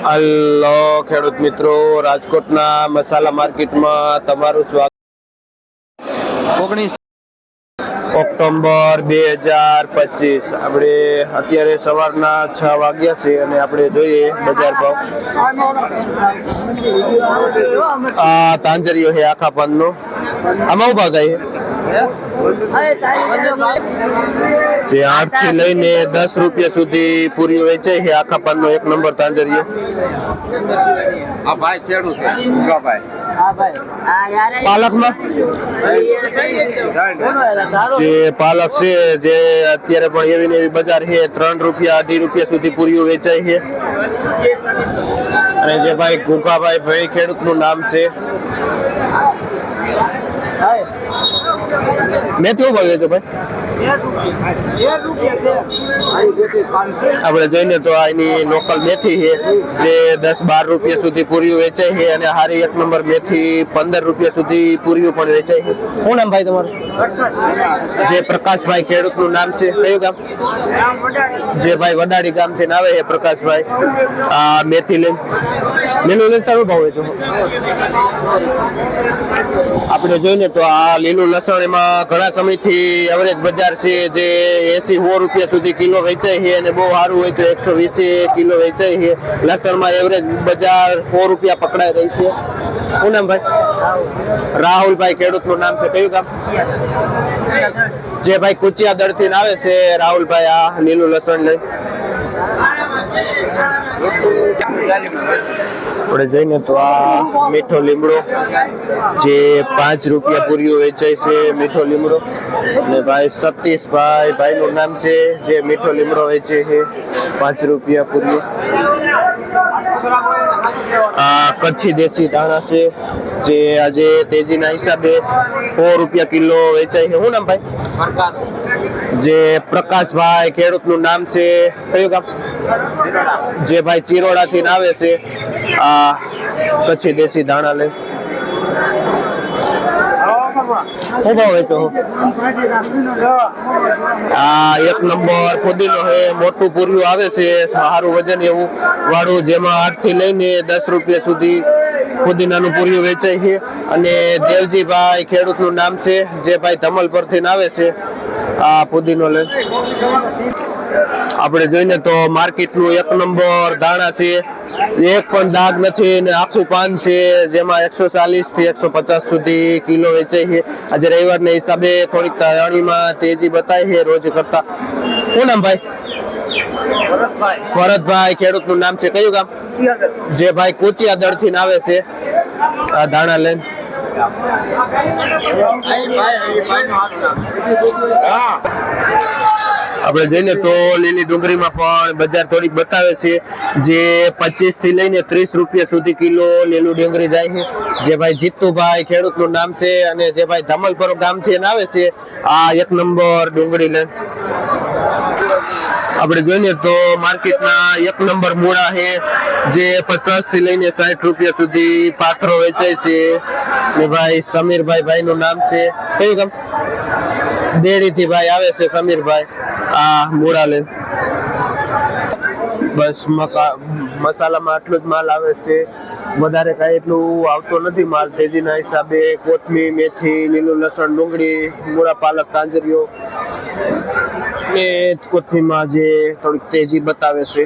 Hello ખેડૂત મિત્રો, રાજકોટના મસાલા માર્કેટમાં તમારું સ્વાગત. 19 ઓક્ટોબર 2025 આપણે અત્યારે સવારના 6 વાગ્યા છે અને આપણે જોઈએ બજાર ભાવ. આ તાંજરીઓ છે આખા પાનનો. આમાં શું ભાવ થાય છે? જે 8 થી લઈને 10 રૂપિયા સુધી પૂરીઓ વેચાય છે આખા પાનનો એક નંબર તાંજરીઓ. આ ભાઈ ખેડૂત છે ભાઈ. પાલકમાં જે પાલક છે જે અત્યારે પણ એવી ને એવી બજાર છે, 3 રૂપિયા 2.5 રૂપિયા સુધી પૂરીઓ વેચાય છે. અને જે ભાઈ ગુગાભાઈ ખેડૂતનું નામ છે. મેથી શું ભાવ છે ભાઈ? આપણે જોઈને તો આની લોકલ મેથી છે જે 10-12 રૂપિયા સુધી પૂરીઓ વેચાય છે અને હારી એક નંબર મેથી 15 રૂપિયા સુધી પૂરીઓ પણ વેચાય છે. શું નામ ભાઈ તમારું? જે પ્રકાશભાઈ ખેડૂતનું નામ છે. કયું ગામ? જે ભાઈ વડાડી ગામથી આવે છે પ્રકાશભાઈ. આ મેથી લઈને લીલું લસણ ભાવ વેચો. આપણે જોઈને તો આ લીલું લસણ એમાં ઘણા સમયથી એવરેજ બજાર છે જે 80-100 રૂપિયા સુધી કિલો વેચાય છે અને બહુ સારું હોય તો 120 કિલો વેચાય છે. લસણમાં એવરેજ બજાર 100 રૂપિયા પકડાઈ રહી છે. શું નામ ભાઈ? રાહુલભાઈ ખેડૂતનું નામ છે. કયું ગામ? જે ભાઈ કુચિયા દળથી આવે છે રાહુલભાઈ આ લીલું લસણ લઈ. આપણે જઈને તો આ મીઠો લીમડો જે 5 રૂપિયા પૂરીઓ વેચાય છે. મીઠો લીમડો અને ભાઈ સતીશભાઈ ભાઈનું નામ છે જે મીઠો લીમડો વેચે છે 5 રૂપિયા પૂરીઓ. આ કચ્છી દેશી ધાણા છે જે આજે તેજીના હિસાબે 100 રૂપિયા કિલો વેચાય છે. શું નામ ભાઈ? જે પ્રકાશભાઈ ખેડૂતનું નામ છે. કયું ગામ? જે ભાઈ ચિરોડા થી આવે છે આ કચ્છી દેશી ધાણા લઈ. શું ભાવ વેચો? આ એક નંબર ફુદીનો છે, મોટું પૂર્યું આવે છે, સારું વજન એવું વાળું, જેમાં 8 થી લઈને 10 રૂપિયા સુધી ફુદીનાનું પૂર્યું વેચાય છે. અને દેવજીભાઈ ખેડૂતનું નામ છે જે ભાઈ ધમલ પરથી આવે છે આ પુદીનો લઈ. આપણે જોઈને તો માર્કેટનું એક નંબર ધાણા છે, એક પણ દાગ નથી ને આખું પાન છે, જેમાં 140 થી 150 સુધી કિલો વેચાય છે. આજે રવિવારના હિસાબે થોડીક અણીમાં તેજી બતાય છે રોજ કરતા. શું નામ ભાઈ? ભરતભાઈ ખેડૂતનું નામ છે. કયું ગામ? જે ભાઈ કુચિયા દળથી આવે છે આ ધાણા લઈને. આપણે જઈને તો લીલી ડુંગળીમાં પણ બજાર થોડીક બતાવે છે, જે 25 થી લઈને 30 રૂપિયા સુધી કિલો લીલું ડુંગળી જાય છે. જે ભાઈ જીતુભાઈ ખેડૂતનું નામ છે અને જે ભાઈ ધમલપુર ગામથી આવે છે આ એક નંબર ડુંગળી લઈને. આપણે જોઈએ તો માર્કેટના એક નંબર મૂળા છે જે 50 થી લઈને 60 રૂપિયા સુધી પાથરો વેચાય છે. ને ભાઈ સમીરભાઈ ભાઈનું નામ છે. કયું ગામ? બેડી થી ભાઈ આવે છે સમીરભાઈ આ મૂળા લઈને. બસ મસાલામાં આટલો જ માલ આવે છે, વધારે કાંઈ એટલું આવતો નથી માલ તેજીના હિસાબે. કોથમીર, મેથી, લીલું લસણ, ડુંગળી, મૂળા, પાલક, તાંજરીઓ ને કોથમીરમાં જે થોડીક તેજી બતાવે છે.